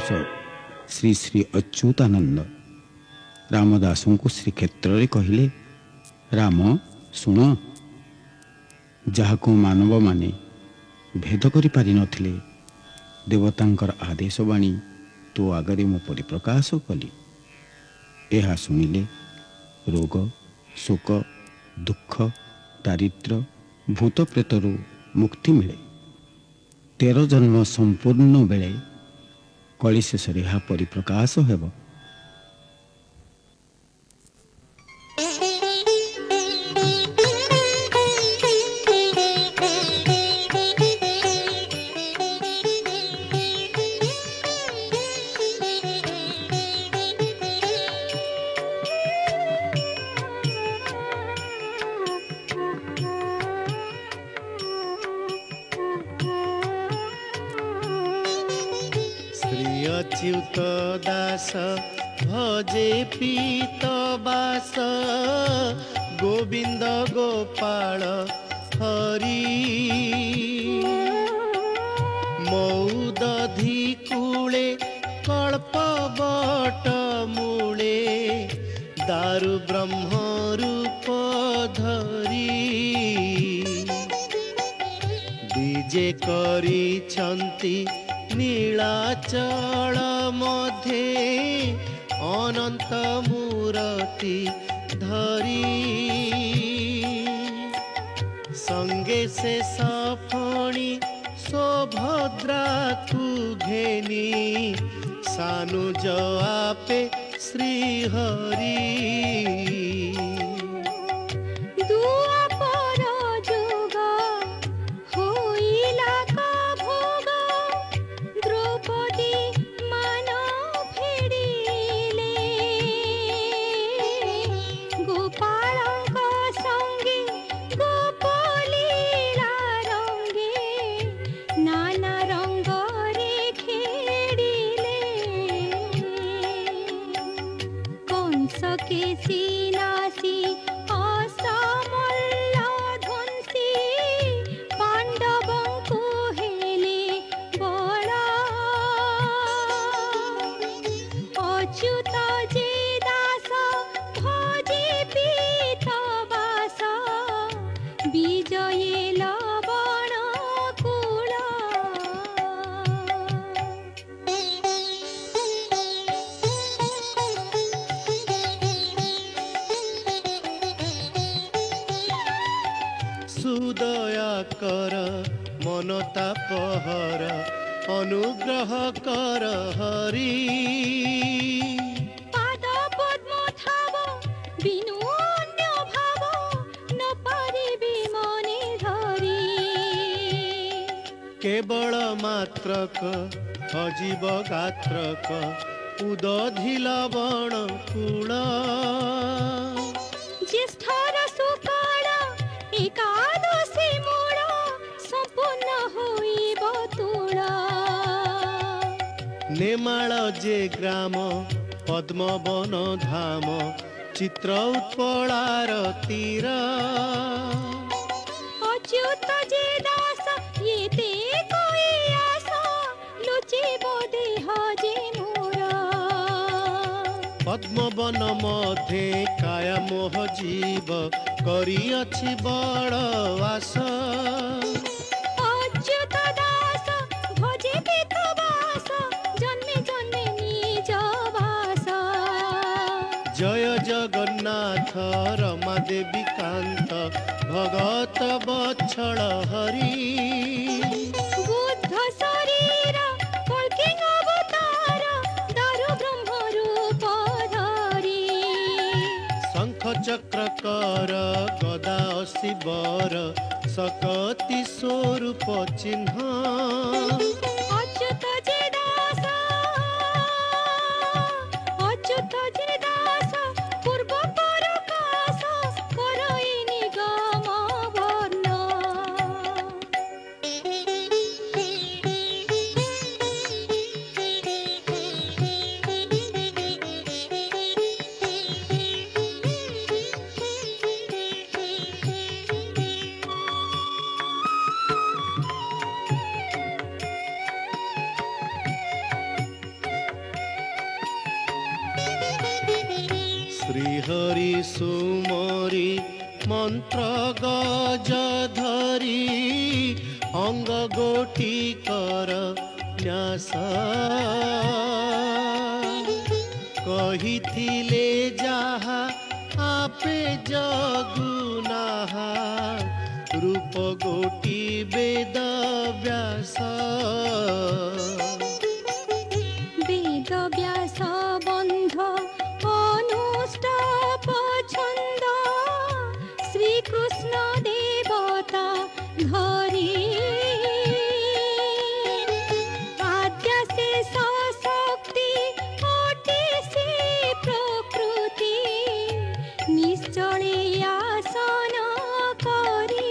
महापुरुष श्री श्री अच्युतानंद रामदास को श्रीक्षेत्र में कहले, राम शुण, जहाँ को मानव माने भेद करि पारि नथिले देवतांकर आदेशवाणी तो आगरे मु परिप्रकाश कली। यह शुणिले रोग शोक दुख दारिद्र्य भूत प्रेतरू मुक्ति मिले। 13 जन्म संपूर्ण बेले कली शेष यह परिप्रकाश हेब। अच्युत दास भजे पीत बास, गोविंद गोपाल हरि। मौदधि कूले कल्प बट मूले, दारु ब्रह्म रूप धरी। विजे करिछन्ति नीलाचल मध्य, अनंत मूर्ति धरी। संगे से सफणी सुभद्रा को घेनी, सानुज आपे श्रीहरि। सुदया कर मनता पहर, अनुग्रह कर हरि। पाद पद्म थाव बिनु अन्य भाव, न पारिबी मने धरी। केवल मात्रक अजीव गात्रक, उदधि लवण कूल। ज्येष्ठर सुकाल एकादशी मूल, संपूर्ण होइब तुल। नेमाळ जे ग्राम पद्मवन धाम, चित्र उत्पलार तीर। अच्युत जे दास येते कोई आस, लुचिब देह जे मोर। पद्मवन मध्ये काया मोह जीव, करिअछि बड़ वास। अच्युत दास भजे पीत बास, जन्मे जन्मे निज वास। जय जगन्नाथ रमा देवी कांत, भगत बत्सल हरि। बुद्ध शरीर कल्कि अवतार, दारु ब्रह्म रूप धरी। शंख चक्र कर गदा शिवर, सकति स्वरूप चिन्ह। अच्युत जे दास, अच्युत जे दास, पूर्व परकाश, करई निगम वर्ण। ମନ୍ତ୍ର ଗଜ ଧରି ଅଙ୍ଗ ଗୋଟି କର ନ୍ୟାସ କହିଥିଲେ ଯାହା ଆପେ ଜଗୁନାହା ରୂପ ଗୋଟି ବେଦ ବ୍ୟାସ ବେଦ ବ୍ୟାସ ବନ୍ଧ ଅନୁଷ୍ଠାପ ଛନ୍ଦ ଶ୍ରୀକୃଷ୍ଣ ଦେବତା ଧରି ଆଦ୍ୟ ଶେଷ ଶକ୍ତି ଅଟେ ସେ ପ୍ରକୃତି ନିଶ୍ଚଳେ ଆସନ କରି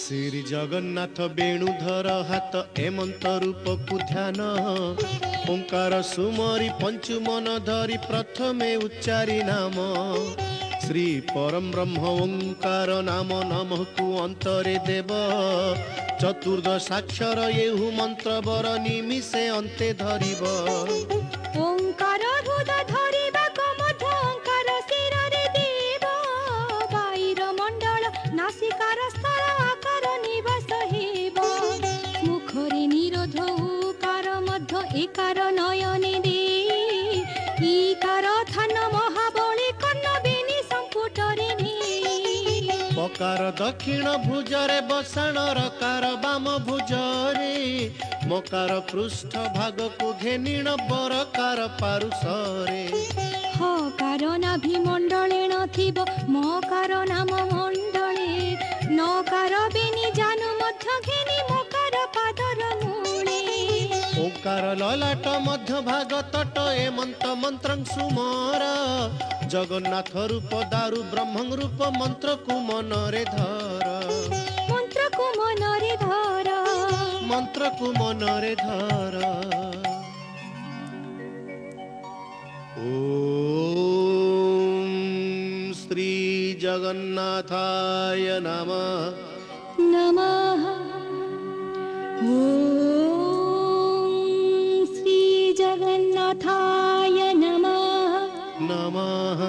ଶ୍ରୀ ଜଗନ୍ନାଥ ବେଣୁଧର ହାତ ଏମନ୍ତ ରୂପକୁ ଧ୍ୟାନ ଓଙ୍କାର ସୁମରି ପଞ୍ଚୁମନ ଧରି ପ୍ରଥମେ ଉଚ୍ଚାରି ନାମ ଶ୍ରୀ ପରମ ବ୍ରହ୍ମ ଓଙ୍କାର ନାମ ନମକୁ ଅନ୍ତରେ ଦେବ ଚତୁର୍ଦ୍ଦଶାକ୍ଷର ଏହୁ ମନ୍ତ୍ର ବର ନିମିଷେ ଅନ୍ତେ ଧରିବ ଓଙ୍କାର ହୃଦ ଧରିବାକୁ ମଧ୍ୟ ଓଙ୍କାର ଶିରରେ ଦେବ ବାଇର ମଣ୍ଡଳ ନାସିକାର ସ୍ଥଳ ଆକାର ନିବାସ ହେବ ମୁଖରେ ନିରୋଧ ଉକାର ମଧ୍ୟ ଏକାର ନୟନେ ଦେ ଇକାର ଥାନ ମହାବଳୀ କର୍ଣ୍ଣ ବେନି ସମ୍ପୁଟରେ ନେ ପକାର ଦକ୍ଷିଣ ଭୁଜରେ ବସାଣ ରକାର ବାମ ଭୁଜରେ ମକାର ପୃଷ୍ଠ ଭାଗକୁ ଘେନିଣ ବରକାର ପାରୁଷରେ ହକାର ନାଭି ମଣ୍ଡଳେ ନଥିବ ମକାର ନାମ ମଣ୍ଡଳେ ନକାର ବେନି ଜାନୁ ମଧ୍ୟ ଘେନି ମକାର ପାଦର ମୂଳେ ଓଙ୍କାର ଲଲାଟ ମଧ୍ୟ ଭାଗ ତଟ ଏମନ୍ତ ମନ୍ତ୍ରଂ ସୁମର ଜଗନ୍ନାଥ ରୂପ ଦାରୁ ବ୍ରହ୍ମ ରୂପ ମନ୍ତ୍ରକୁ ମନରେ ଧର ମନ୍ତ୍ରକୁ ମନରେ ଧର ମନ୍ତ୍ରକୁ ମନରେ ଧର ଓମ୍ ଶ୍ରୀ ଜଗନ୍ନାଥାୟ ନମଃ ନମଃ ଓମ୍ ଶ୍ରୀ ଜଗନ୍ନାଥାୟ ନମଃ ନମଃ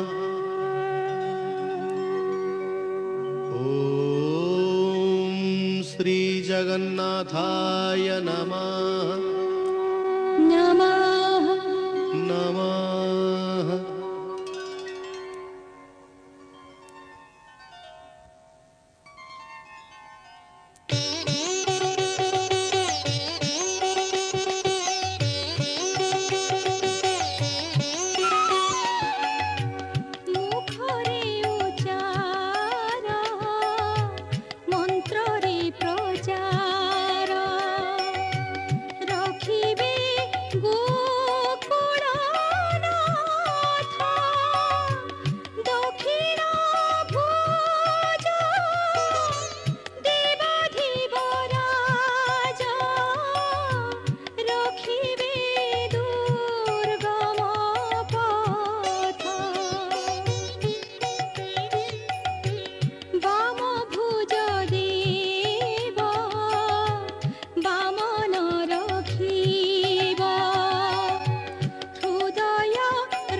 ଓମ୍ ଶ୍ରୀ ଜଗନ୍ନାଥାୟ ନମଃ ନମଃ ନମଃ ମୁଖରେ ଉଚ୍ଚାର ମନ୍ତ୍ରରେ ପ୍ରଚାର ରଖିବେ ଗୋକୁଳନାଥ ଦକ୍ଷିଣ ଭୁଜ ଦେବାଧିବରାଜ ରଖିବେ ଦୁର୍ଗମ ପଥ ବାମ ଭୁଜ ଦେବ ବାମନ ରଖିବ ହୃଦୟ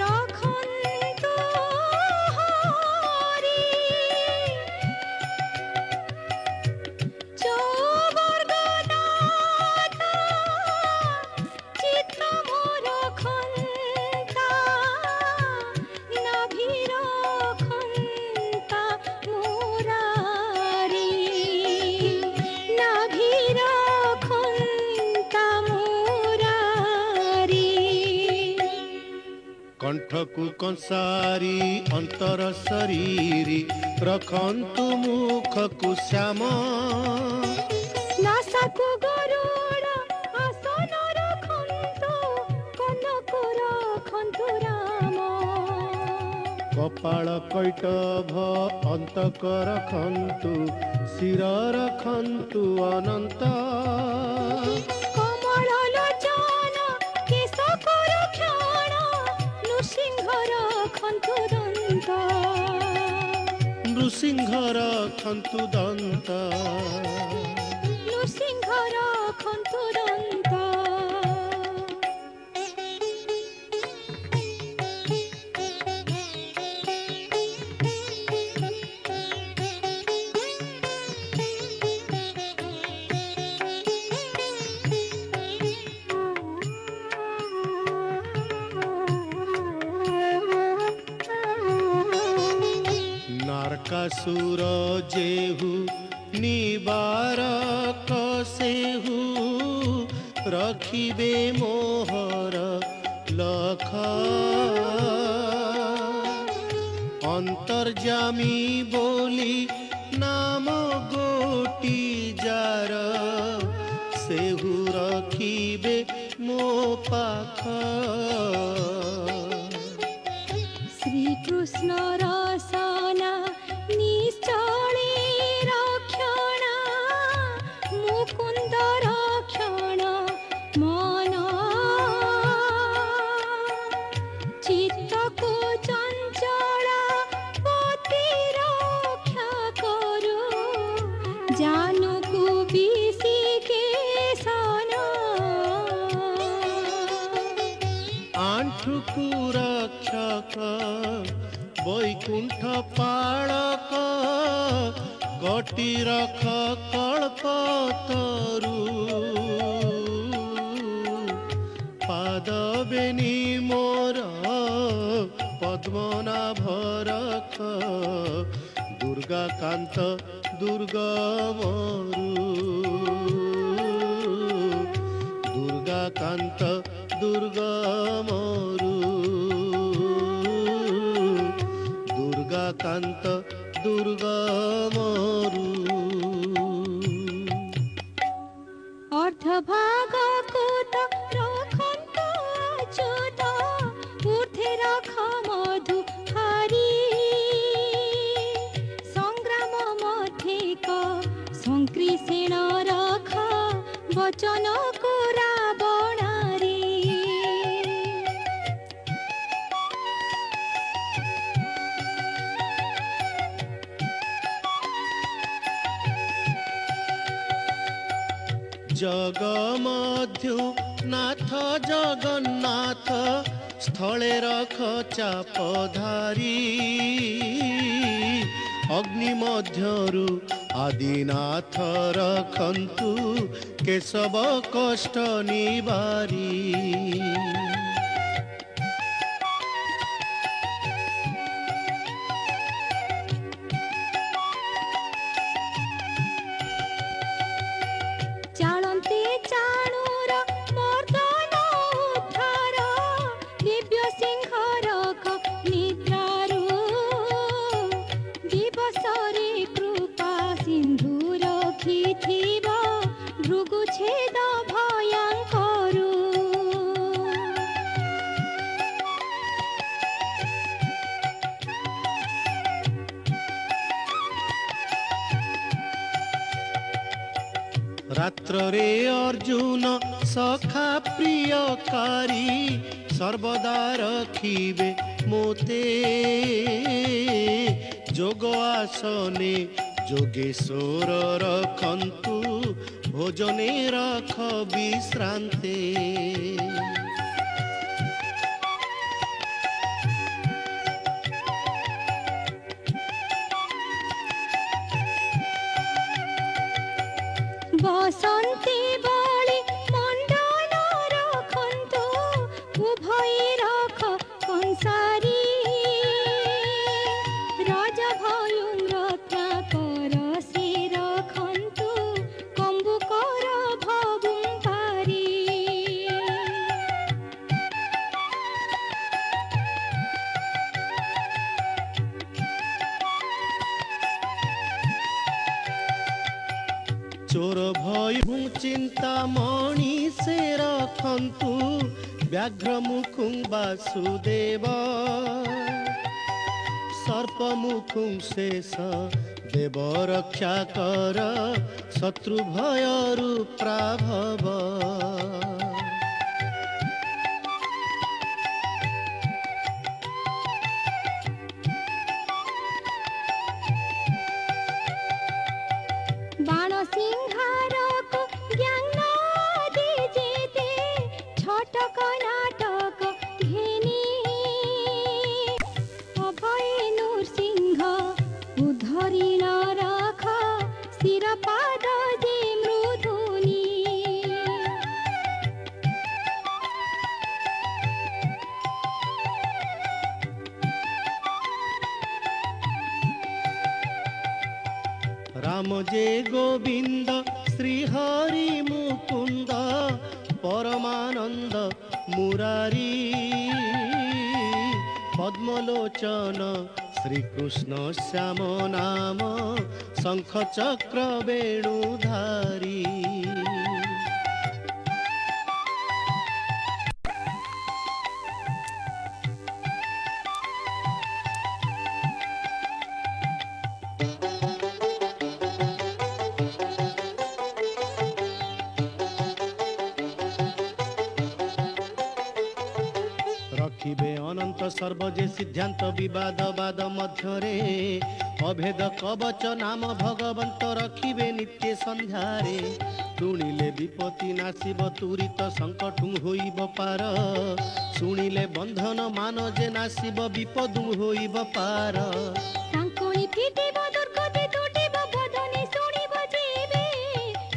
ରଖନ୍ତୁ ହରି ଚୌବର୍ଗନାଥ ଚିତ୍ତ ମୋର ଖନ୍ତା ନାଭିର ଖନ୍ତା ମୁରାରି ନାଭିର ଖନ୍ତା ମୁରାରି କଣ୍ଠକୁ କଂସାରି ଅନ୍ତର ଶରୀରି ରଖନ୍ତୁ ମୁଖକୁ ଶ୍ୟାମ ନାସାକୁ ଗରୁଡ଼ ଆସନ ରଖନ୍ତୁ କନକୁ ରଖନ୍ତୁ ରାମ କପାଳ କୈଟଭ ଅନ୍ତକ ରଖନ୍ତୁ ଶିର ରଖନ୍ତୁ ଅନନ୍ତ କମଳ ଲୋଚନ କେଶ କର କ୍ଷଣ ନୃସିଂହ ରଖନ୍ତୁ ଦନ୍ତ ନୃସିଂହର ଖନ୍ତୁ ଦନ୍ତ ନୃସିଂହର ଖନ୍ତୁରନ୍ତ नारकासुर जेहु निबारक सेहु रखिबे मोहर लख अंतर्जामी बोली नाम गोटी जार सेहु रखिबे मो पाख श्रीकृष्ण रसना निश्चले रक्षण मुकुंद रक्षण मन चित्त को चंचल पति रक्षा करो जानु को बिसी के सन आंठुकु रक्षक वैकुंठ पाळक गति रख कल्पतरु पाद बेनी मोर पद्मनाभ रख दुर्गा कांत दुर्गमरु दुर्गा कांत दुर्गमरु कांत दुर्गमरु अर्धभाग को तो रखंत अच्युत ऊर्ध्वे रख मधु हरि संग्राम मध्ये क संकृषेण रख वचन को रावणारी जगमध्यु नाथ जगन्नाथ स्थले रख चापधारी अग्नि मध्यरु आदिनाथ रखन्तु केशव कष्ट निवारी चालन्ते चाणूर मर्दन उद्धार दिव्य सिंह रख निद्रारु दिवसरे कृपा सिंधु रखिथिब भृगु छेद भयंकरु रात्र रे अर्जुन सखा प्रियकारी सर्वदा रखिबे मोते जोग आसने जोगेश्वर रखन्तु भोजने रख विश्रान्ते बसन्ती बळी मण्डन रखन्तु उभय रख कंसारी राजा भयुं रत्नाकर से रखन्तु कम्बुकर भवुं पारी चोर भय चिंता मणि से रखन्तु व्याघ्र मुखुं वासुदेव सर्प मुखुं शेष देव रक्षा कर शत्रु भयरु प्राभव नाम जे गोविंद श्री हरि मुकुंद परमानंद मुरारी पद्मलोचन श्री कृष्ण श्याम नाम शंख चक्र वेणुधारी। रखिबे अनंत सर्वजे सिद्धांत विवाद बाद मध्यरे अभेद कवच नाम भगवंत रखिबे नित्य संध्यारे। शुणिले विपत्ति नाशिब तुरित संकटु होइब पार शुणिले बंधन मान जे नाशिब विपदु होइब पार। तांकोई फिटिब दुर्गति तुटिब बदने शुणिब जेबे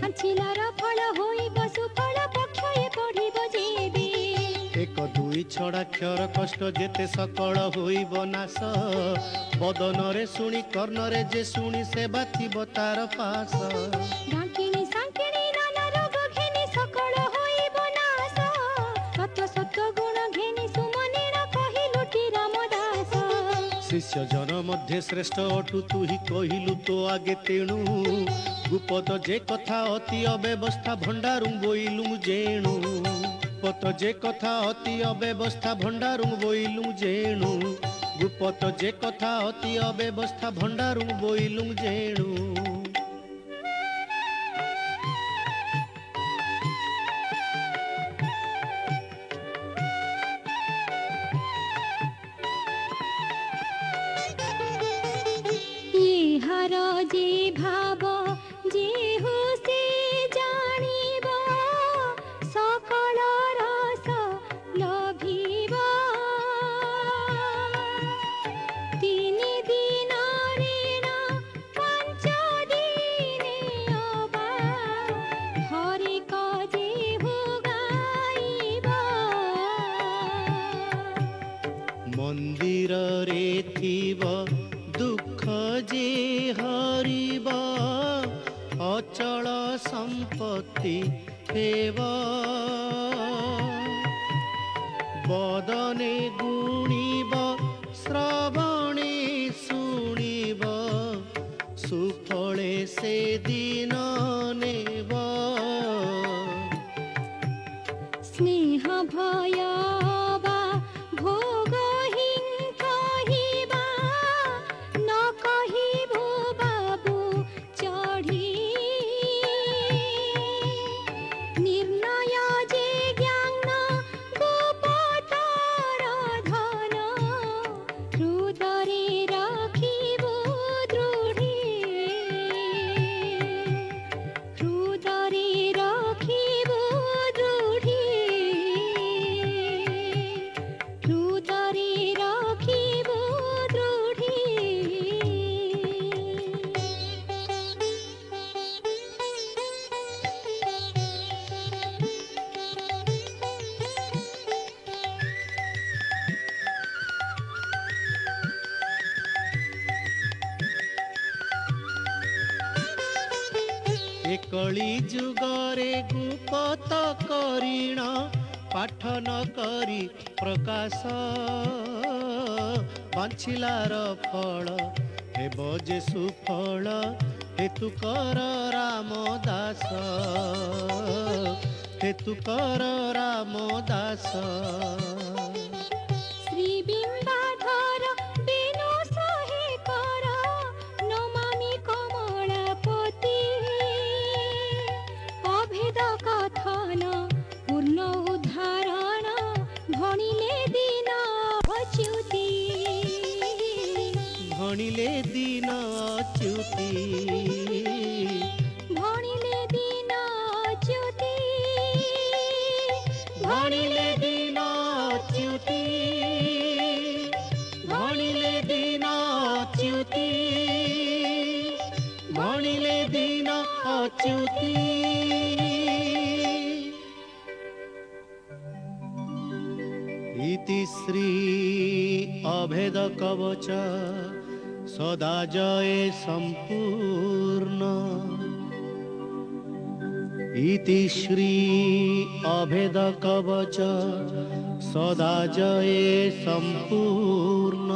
कांचिलार फल होइब सुफल पक्षये पढ़िब जेबे। एक दुई छड़ा क्षर कष्ट जेते सकल होइब नाश बदन रे शुणी कर्ण रे जे शुणी से बाथिब तार पास। डाकिनी सांकिनी नाना रोग घेनी सकल होइब नाश सत्य सत्य गुण घेनी सुमनिण कहिलुटी रामदास। शिष्य जन मध्य श्रेष्ठ अटु तु ही कहिलु तो आगे तेणु गुपत जे कथा अति अव्यवस्था भंडारु बोइलु जेणु। गुपत जे कथा अति अव्यवस्था भंडारु बोइलु जेणु। गुपत जे कथा अति अव्यवस्था भंडारु बोइलु जेणु। ये हर जे भाव जे हो से जानिब सकल रस लभिब। तीन दिन ऋण पांच दिने अबा हरि जे हो गाइब। मंदिर रे थिब दुख जे हरिब अचल संपत्ति हेब। बदने गुणिब श्रवणे शुणिब सुफले से दिन नेब। स्नेह भय बा भोग हिं कहिबा न कहिबो बाबू चढ़ी। निर्णय जे ज्ञान गुप्तर धन हृदय रखिबो दृढ़ी। हृदय रखिबो दृढ़ी। हृदय रखिबो दृढ़ी। कली जुगरे गुपत करिण पाठ न करी प्रकाश बांछिलार फल हेब जे सुफल हेतु कर रामदास। हेतु कर रामदास। श्री बिंबाधर बेनु सहे कर नमामि कमलापति। अभेद कथन पूर्ण उदाहरण भणिले दिन अच्युति। भणिले दिन अच्युति। भणिले दिन अच्युति। भणिले दिन अच्युति। भणिले दिन अच्युति। भणिले दिन अच्युति। इति श्री अभेद कवच সদা জয়ে সম্পূর্ণ। ইতি শ্রী অভেদ কবচ সদা জয়ে সম্পূর্ণ।